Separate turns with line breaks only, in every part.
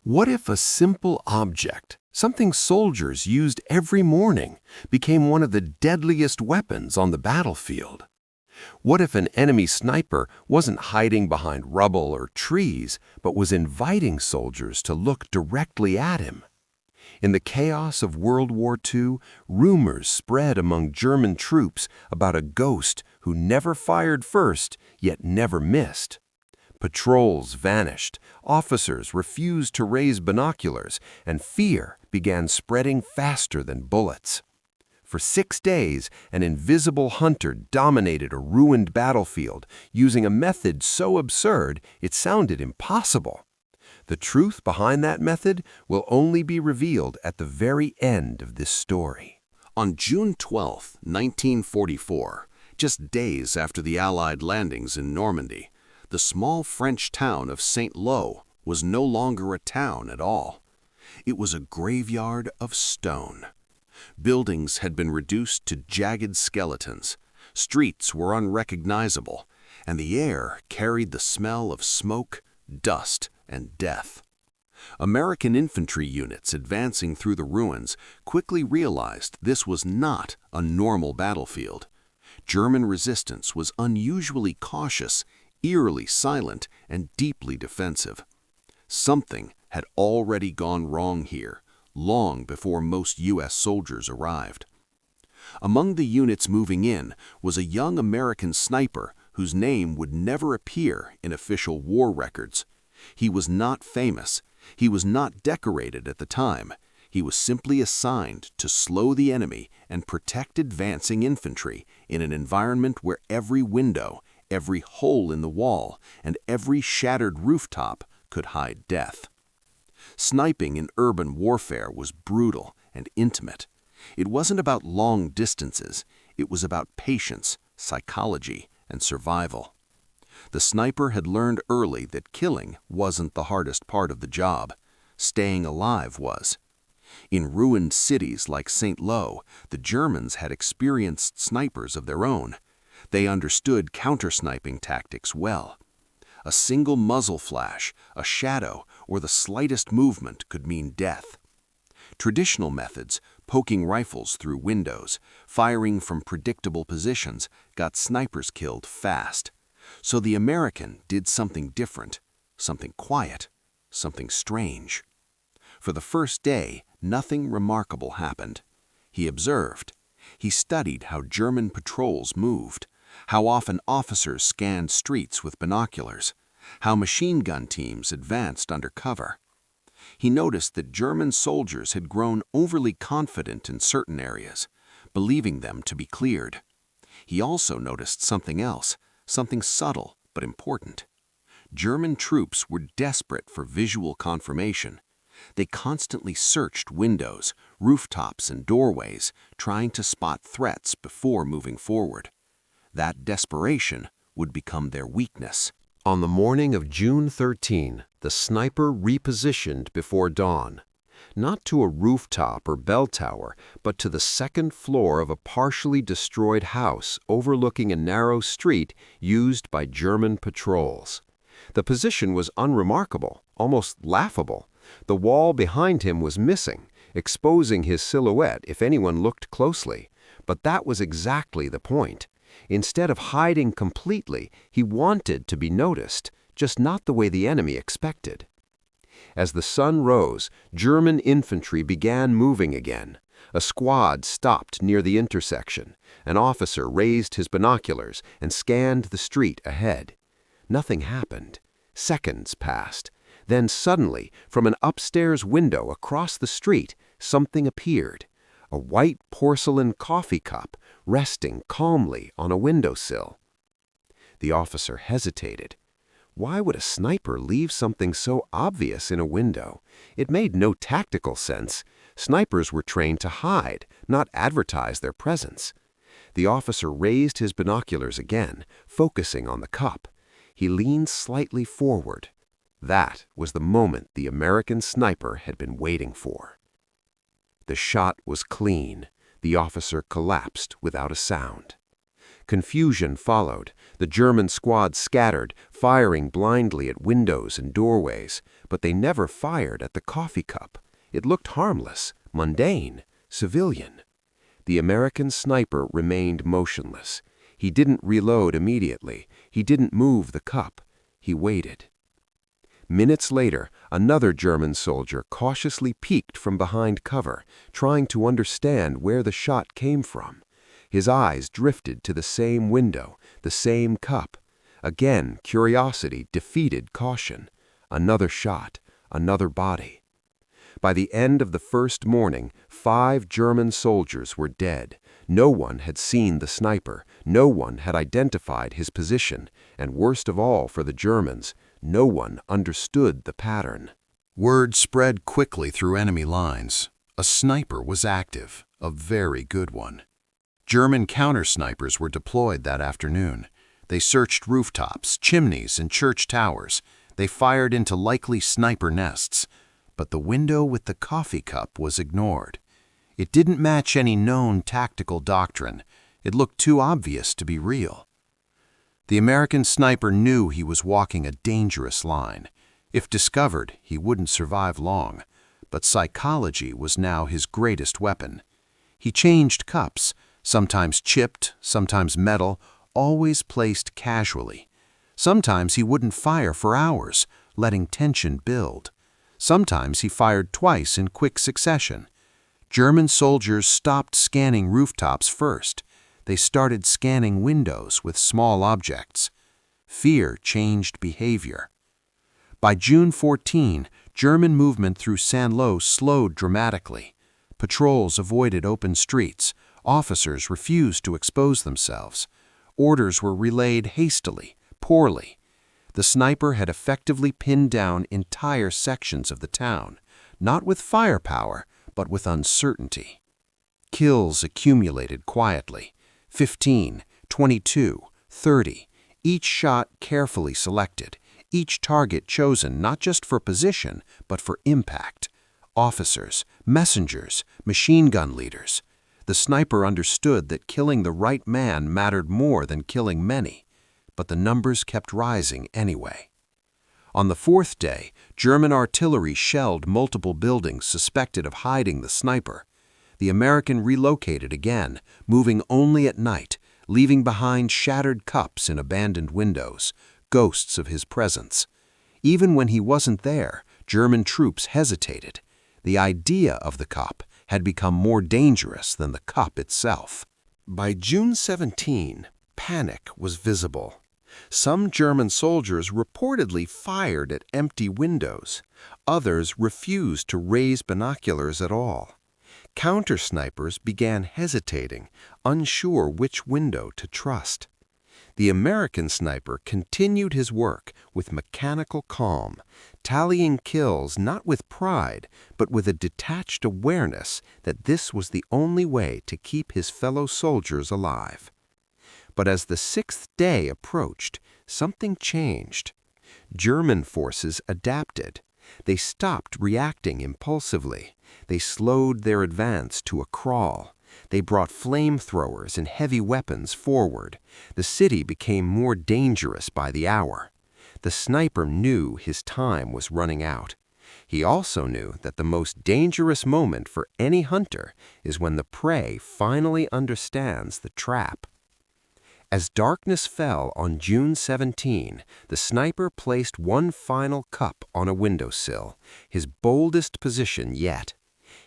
What if a simple object, something soldiers used every morning, became one of the deadliest weapons on the battlefield? What if an enemy sniper wasn't hiding behind rubble or trees, but was inviting soldiers to look directly at him? In the chaos of World War II, rumors spread among German troops about a ghost who never fired first, yet never missed. Patrols vanished, officers refused to raise binoculars, and fear began spreading faster than bullets. For 6 days, an invisible hunter dominated a ruined battlefield using a method so absurd it sounded impossible. The truth behind that method will only be revealed at the very end of this story.
On June 12, 1944, just days after the Allied landings in Normandy, the small French town of Saint-Lô was no longer a town at all. It was a graveyard of stone. Buildings had been reduced to jagged skeletons, streets were unrecognizable, and the air carried the smell of smoke, dust, and death. American infantry units advancing through the ruins quickly realized this was not a normal battlefield. German resistance was unusually cautious, eerily silent, and deeply defensive. Something had already gone wrong here, long before most U.S. soldiers arrived. Among the units moving in was a young American sniper whose name would never appear in official war records. He was not famous. He was not decorated at the time. He was simply assigned to slow the enemy and protect advancing infantry in an environment where every window, every hole in the wall, and every shattered rooftop could hide death. Sniping in urban warfare was brutal and intimate. It wasn't about long distances. It was about patience, psychology, and survival. The sniper had learned early that killing wasn't the hardest part of the job. Staying alive was. In ruined cities like Saint-Lô, the Germans had experienced snipers of their own. They understood counter-sniping tactics well. A single muzzle flash, a shadow, or the slightest movement could mean death. Traditional methods, poking rifles through windows, firing from predictable positions, got snipers killed fast. So the American did something different, something quiet, something strange. For the first day, nothing remarkable happened. He observed. He studied how German patrols moved, how often officers scanned streets with binoculars, how machine gun teams advanced under cover. He noticed that German soldiers had grown overly confident in certain areas, believing them to be cleared. He also noticed something else, something subtle but important. German troops were desperate for visual confirmation. They constantly searched windows, rooftops, and doorways, trying to spot threats before moving forward. That desperation would become their weakness.
On the morning of June 13, the sniper repositioned before dawn, not to a rooftop or bell tower, but to the second floor of a partially destroyed house overlooking a narrow street used by German patrols. The position was unremarkable, almost laughable. The wall behind him was missing, exposing his silhouette if anyone looked closely. But that was exactly the point. Instead of hiding completely, he wanted to be noticed, just not the way the enemy expected. As the sun rose, German infantry began moving again. A squad stopped near the intersection. An officer raised his binoculars and scanned the street ahead. Nothing happened. Seconds passed. Then suddenly, from an upstairs window across the street, something appeared. A white porcelain coffee cup resting calmly on a windowsill. The officer hesitated. Why would a sniper leave something so obvious in a window? It made no tactical sense. Snipers were trained to hide, not advertise their presence. The officer raised his binoculars again, focusing on the cup. He leaned slightly forward. That was the moment the American sniper had been waiting for. The shot was clean. The officer collapsed without a sound. Confusion followed. The German squad scattered, firing blindly at windows and doorways. but they never fired at the coffee cup. It looked harmless, mundane, civilian. The American sniper remained motionless. He didn't reload immediately. He didn't move the cup. He waited. Minutes later, another German soldier cautiously peeked from behind cover, trying to understand where the shot came from. His eyes drifted to the same window, the same cup. Again, curiosity defeated caution. Another shot, another body. By the end of the first morning, 5 German soldiers were dead. No one had seen the sniper. No one had identified his position. And worst of all for the Germans, no one understood the pattern.
Word spread quickly through enemy lines. A sniper was active, a very good one. German counter-snipers were deployed that afternoon. They searched rooftops, chimneys, and church towers. They fired into likely sniper nests. But the window with the coffee cup was ignored. It didn't match any known tactical doctrine. It looked too obvious to be real. The American sniper knew he was walking a dangerous line. If discovered, he wouldn't survive long. But psychology was now his greatest weapon. He changed cups, sometimes chipped, sometimes metal, always placed casually. Sometimes he wouldn't fire for hours, letting tension build. Sometimes he fired twice in quick succession. German soldiers stopped scanning rooftops first. They started scanning windows with small objects. Fear changed behavior. By June 14, German movement through Saint-Lô slowed dramatically. Patrols avoided open streets. Officers refused to expose themselves. Orders were relayed hastily, poorly. The sniper had effectively pinned down entire sections of the town, not with firepower, but with uncertainty. Kills accumulated quietly. 15, 22, 30, each shot carefully selected, each target chosen not just for position, but for impact. Officers, messengers, machine gun leaders. The sniper understood that killing the right man mattered more than killing many, but the numbers kept rising anyway. On the 4th day, German artillery shelled multiple buildings suspected of hiding the sniper. The American relocated again, moving only at night, leaving behind shattered cups in abandoned windows, ghosts of his presence. Even when he wasn't there, German troops hesitated. The idea of the cup had become more dangerous than the cup itself. By June 17, panic was visible. Some German soldiers reportedly fired at empty windows. Others refused to raise binoculars at all. Counter-snipers began hesitating, unsure which window to trust. The American sniper continued his work with mechanical calm, tallying kills not with pride, but with a detached awareness that this was the only way to keep his fellow soldiers alive. But as the 6th day approached, something changed. German forces adapted. They stopped reacting impulsively. They slowed their advance to a crawl. They brought flamethrowers and heavy weapons forward. The city became more dangerous by the hour. The sniper knew his time was running out. He also knew that the most dangerous moment for any hunter is when the prey finally understands the trap. As darkness fell on June 17, the sniper placed one final cup on a windowsill, his boldest position yet.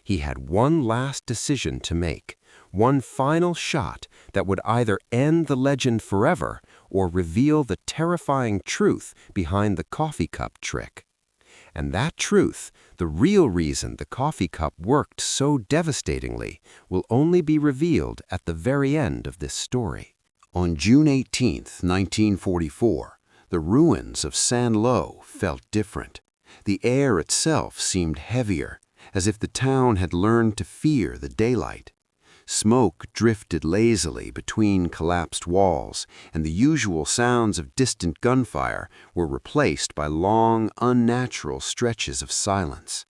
He had one last decision to make, one final shot that would either end the legend forever or reveal the terrifying truth behind the coffee cup trick. And that truth, the real reason the coffee cup worked so devastatingly, will only be revealed at the very end of this story. On June 18, 1944, the ruins of Saint-Lô felt different. The air itself seemed heavier, as if the town had learned to fear the daylight. Smoke drifted lazily between collapsed walls, and the usual sounds of distant gunfire were replaced by long, unnatural stretches of silence.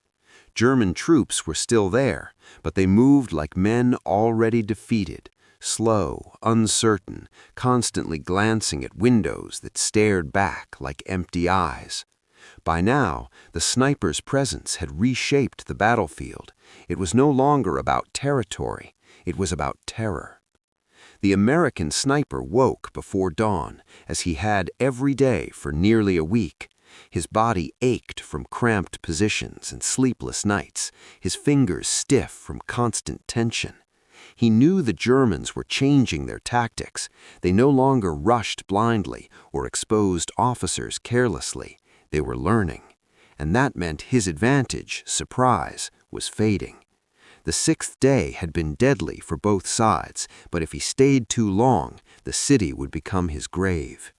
German troops were still there, but they moved like men already defeated, slow, uncertain, constantly glancing at windows that stared back like empty eyes.
By now, the sniper's presence had reshaped the battlefield. It was no longer about territory, it was about terror. The American sniper woke before dawn, as he had every day for nearly a week. His body ached from cramped positions and sleepless nights, his fingers stiff from constant tension. He knew the Germans were changing their tactics. They no longer rushed blindly or exposed officers carelessly. They were learning. And that meant his advantage, surprise, was fading. The sixth day had been deadly for both sides, but if he stayed too long, the city would become his grave.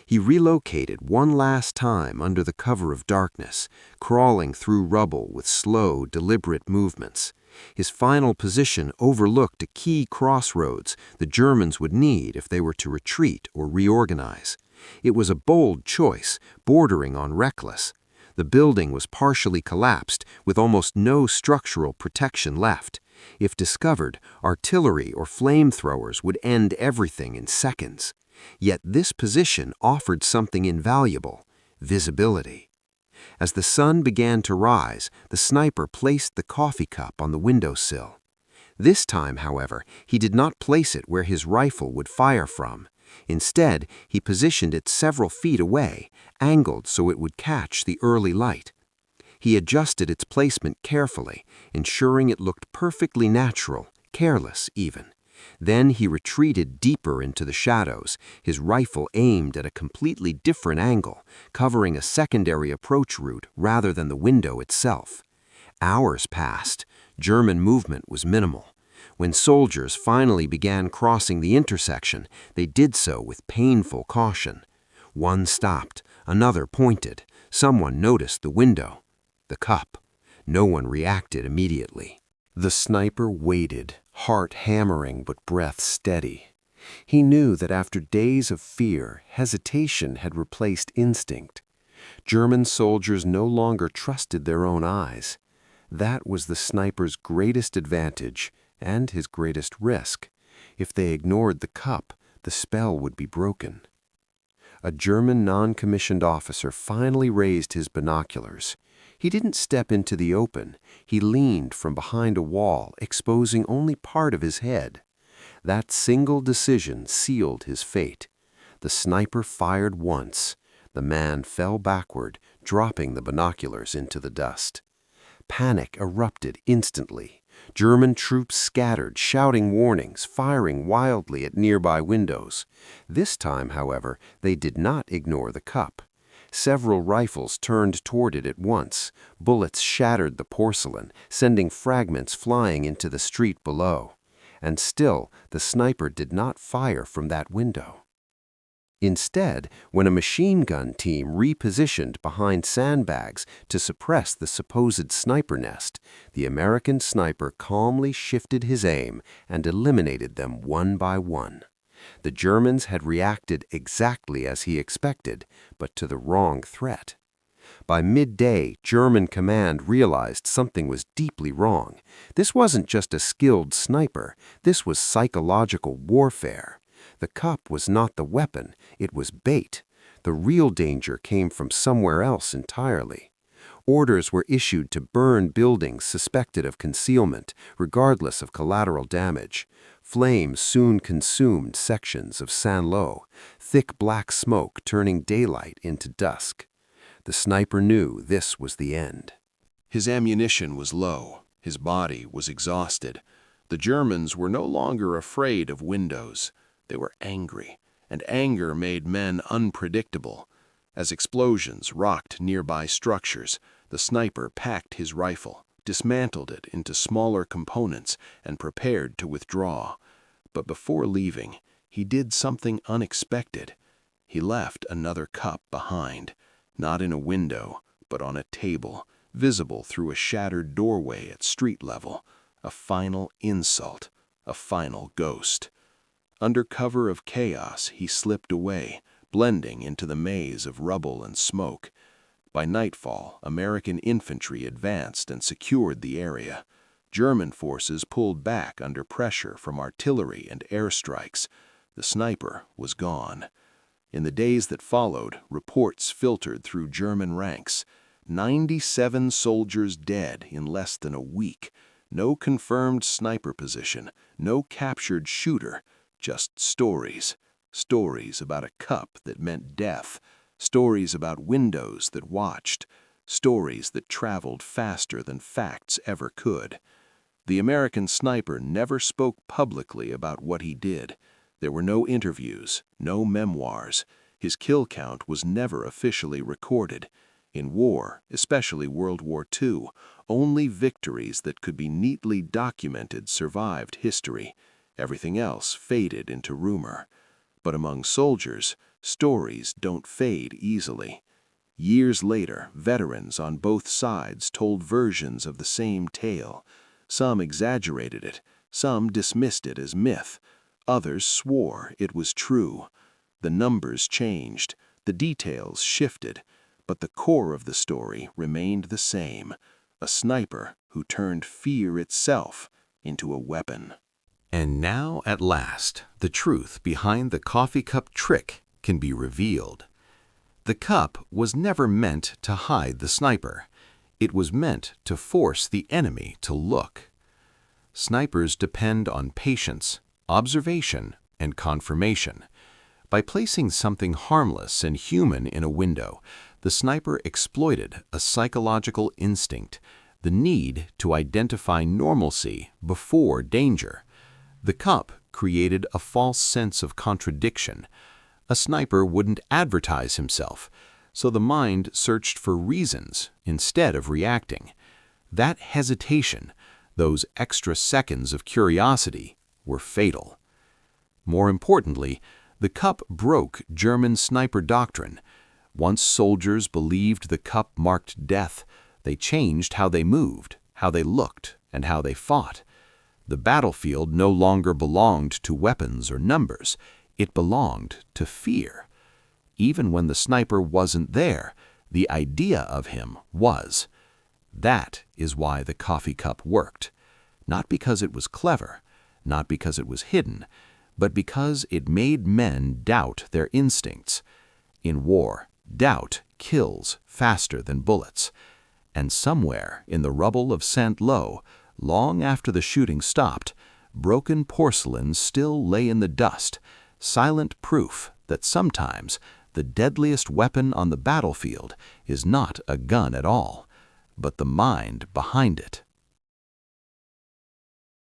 He relocated one last time under the cover of darkness, crawling through rubble with slow, deliberate movements. His final position overlooked a key crossroads the Germans would need if they were to retreat or reorganize. It was a bold choice, bordering on reckless. The building was partially collapsed, with almost no structural protection left. If discovered, artillery or flamethrowers would end everything in seconds. Yet this position offered something invaluable: visibility. As the sun began to rise, the sniper placed the coffee cup on the windowsill. This time, however, he did not place it where his rifle would fire from. Instead, he positioned it several feet away, angled so it would catch the early light. He adjusted its placement carefully, ensuring it looked perfectly natural, careless even. Then he retreated deeper into the shadows, his rifle aimed at a completely different angle, covering a secondary approach route rather than the window itself. Hours passed. German movement was minimal. When soldiers finally began crossing the intersection, they did so with painful caution. One stopped, another pointed. Someone noticed the window. The cup. No one reacted immediately. The sniper waited, heart hammering but breath steady. He knew that after days of fear, hesitation had replaced instinct. German soldiers no longer trusted their own eyes. That was the sniper's greatest advantage and his greatest risk. If they ignored the cup, the spell would be broken. A German non-commissioned officer finally raised his binoculars. He didn't step into the open. He leaned from behind a wall, exposing only part of his head. That single decision sealed his fate. The sniper fired once. The man fell backward, dropping the binoculars into the dust. Panic erupted instantly. German troops scattered, shouting warnings, firing wildly at nearby windows. This time, however, they did not ignore the cup. Several rifles turned toward it at once. Bullets shattered the porcelain, sending fragments flying into the street below. And still, the sniper did not fire from that window. Instead, when a machine gun team repositioned behind sandbags to suppress the supposed sniper nest, the American sniper calmly shifted his aim and eliminated them one by one. The Germans had reacted exactly as he expected, but to the wrong threat. By midday, German command realized something was deeply wrong. This wasn't just a skilled sniper, this was psychological warfare. The cup was not the weapon, it was bait. The real danger came from somewhere else entirely. Orders were issued to burn buildings suspected of concealment, regardless of collateral damage. Flames soon consumed sections of Saint-Lô, thick black smoke turning daylight into dusk. The sniper knew this was the end.
His ammunition was low. His body was exhausted. The Germans were no longer afraid of windows. They were angry, and anger made men unpredictable. As explosions rocked nearby structures, the sniper packed his rifle, dismantled it into smaller components, and prepared to withdraw. But before leaving, he did something unexpected. He left another cup behind, not in a window, but on a table, visible through a shattered doorway at street level. A final insult, a final ghost. Under cover of chaos, he slipped away, blending into the maze of rubble and smoke. By nightfall, American infantry advanced and secured the area. German forces pulled back under pressure from artillery and airstrikes. The sniper was gone.
In the days that followed, reports filtered through German ranks. 97 soldiers dead in less than a week. No confirmed sniper position, no captured shooter, just stories. Stories about a cup that meant death. Stories about windows that watched. Stories that traveled faster than facts ever could. The American sniper never spoke publicly about what he did. There were no interviews, no memoirs. His kill count was never officially recorded. In war, especially World War II, only victories that could be neatly documented survived history. Everything else faded into rumor. But among soldiers, stories don't fade easily. Years later, veterans on both sides told versions of the same tale. Some exaggerated it, some dismissed it as myth. Others swore it was true. The numbers changed, the details shifted, but the core of the story remained the same. A sniper who turned fear itself into a weapon.
And now, at last, the truth behind the coffee cup trick can be revealed. The cup was never meant to hide the sniper. It was meant to force the enemy to look. Snipers depend on patience, observation, and confirmation. By placing something harmless and human in a window, the sniper exploited a psychological instinct, the need to identify normalcy before danger. The cup created a false sense of contradiction. A sniper wouldn't advertise himself, so the mind searched for reasons instead of reacting. That hesitation, those extra seconds of curiosity, were fatal. More importantly, the cup broke German sniper doctrine. Once soldiers believed the cup marked death, they changed how they moved, how they looked, and how they fought. The battlefield no longer belonged to weapons or numbers. It belonged to fear. Even when the sniper wasn't there, the idea of him was. That is why the coffee cup worked. Not because it was clever, not because it was hidden, but because it made men doubt their instincts. In war, doubt kills faster than bullets. And somewhere in the rubble of Saint-Lô, long after the shooting stopped, broken porcelain still lay in the dust, silent proof that sometimes the deadliest weapon on the battlefield is not a gun at all, but the mind behind it.